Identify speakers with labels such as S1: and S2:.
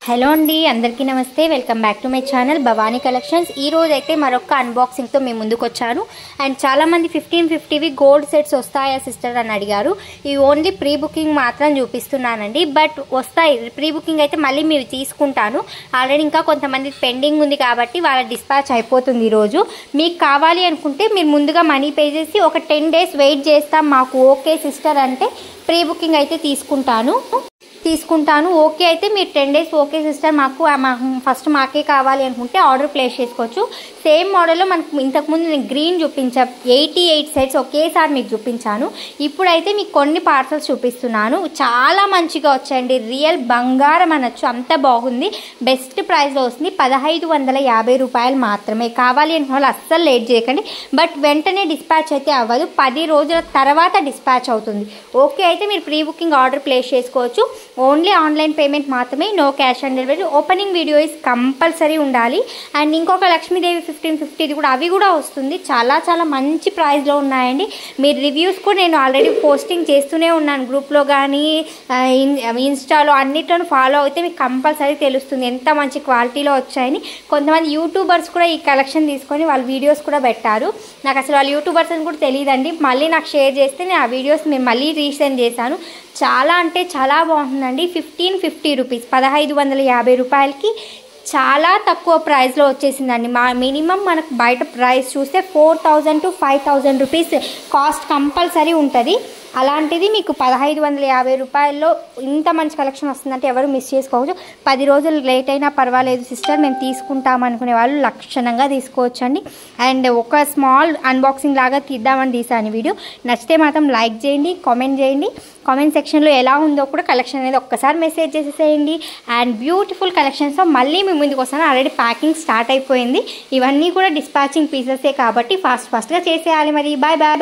S1: Hello అండి, అందరికీ నమస్తే. Welcome back to my channel Bhavani collections. ఈ రోజు అయితే మరొక అన్బాక్సింగ్తో మేము ముందుకు వచ్చాను. అండ్ చాలామంది 1550వి గోల్డ్ సెట్స్ వస్తాయా సిస్టర్ అని అడిగారు. ఇవి ఓన్లీ ప్రీ బుకింగ్ మాత్రం చూపిస్తున్నానండి. బట్ వస్తాయి, ప్రీ బుకింగ్ అయితే మళ్ళీ మీరు తీసుకుంటాను. ఆల్రెడీ ఇంకా కొంతమంది పెండింగ్ ఉంది కాబట్టి వాళ్ళ డిస్పాచ్ అయిపోతుంది ఈరోజు. మీకు కావాలి అనుకుంటే మీరు ముందుగా మనీ పే చేసి ఒక 10 days వెయిట్ చేస్తాం మాకు ఓకే సిస్టర్ అంటే ప్రీ బుకింగ్ అయితే తీసుకుంటాను. ఓకే అయితే మీరు 10 days ఓకే సిస్టర్ మాకు ఫస్ట్ మాకే కావాలి అనుకుంటే ఆర్డర్ ప్లేస్ చేసుకోవచ్చు. సేమ్ మోడల్లో మనకు ఇంతకుముందు నేను గ్రీన్ చూపించా 88 సెట్స్ ఒకేసారి మీకు చూపించాను. ఇప్పుడైతే మీకు కొన్ని పార్సల్స్ చూపిస్తున్నాను. చాలా మంచిగా వచ్చాయండి, రియల్ బంగారం అనొచ్చు, అంత బాగుంది. బెస్ట్ ప్రైస్లో వస్తుంది. 1550 రూపాయలు మాత్రమే. కావాలి అనుకున్న వాళ్ళు అస్సలు లేట్ చేయకండి. బట్ వెంటనే డిస్పాచ్ అయితే అవ్వదు, 10 రోజుల తర్వాత డిస్పాచ్ అవుతుంది. ఓకే అయితే మీరు ప్రీ బుకింగ్ ఆర్డర్ ప్లేస్ చేసుకోవచ్చు. ఓన్లీ ఆన్లైన్ పేమెంట్ మాత్రమే, no cash on delivery. Opening video is compulsory ఉండాలి. అండ్ ఇంకొక లక్ష్మీదేవి 1550 కూడా అవి కూడా వస్తుంది. చాలా చాలా మంచి ప్రైస్లో ఉన్నాయండి. మీరు రివ్యూస్ కూడా నేను ఆల్రెడీ పోస్టింగ్ చేస్తూనే ఉన్నాను గ్రూప్లో కానీ ఇన్స్టాలో అన్నిట్లోనూ ఫాలో అయితే మీకు కంపల్సరీ తెలుస్తుంది ఎంత మంచి క్వాలిటీలో వచ్చాయని. కొంతమంది యూట్యూబర్స్ కూడా ఈ కలెక్షన్ తీసుకొని వాళ్ళు వీడియోస్ కూడా పెట్టారు. నాకు అసలు వాళ్ళు యూట్యూబర్స్ అని కూడా తెలియదండి. మళ్ళీ నాకు షేర్ చేస్తే నేను ఆ వీడియోస్ మేము మళ్ళీ రీసెండ్ చేశాను. చాలా అంటే చాలా బాగుంటుందండి. 1550 రూపీస్, 1550 రూపాయలకి చాలా తక్కువ ప్రైస్లో వచ్చేసిందండి. మినిమం మనకు బయట ప్రైస్ చూస్తే 4000 to 5000 రూపీస్ కాస్ట్ కంపల్సరీ ఉంటుంది. అలాంటిది మీకు 1550 రూపాయల్లో ఇంత మంచి కలెక్షన్ వస్తుందంటే ఎవరు మిస్ చేసుకోవచ్చు. 10 రోజులు లేట్ అయినా పర్వాలేదు సిస్టర్ మేము తీసుకుంటాం అనుకునే వాళ్ళు లక్షణంగా తీసుకోవచ్చండి. అండ్ ఒక స్మాల్ అన్బాక్సింగ్ లాగా తీద్దామని తీసాను వీడియో. నచ్చితే మాత్రం లైక్ చేయండి, కామెంట్ చేయండి. కామెంట్ సెక్షన్లో ఎలా ఉందో కూడా కలెక్షన్ అనేది ఒక్కసారి మెసేజ్ చేసేసేయండి. అండ్ బ్యూటిఫుల్ కలెక్షన్స్తో మళ్ళీ మీ ముందుకు వస్తాను. ఆల్రెడీ ప్యాకింగ్ స్టార్ట్ అయిపోయింది. ఇవన్నీ కూడా డిస్పాచింగ్ పీసెసే కాబట్టి ఫాస్ట్గా చేసేయాలి. మరి బాయ్ బాయ్.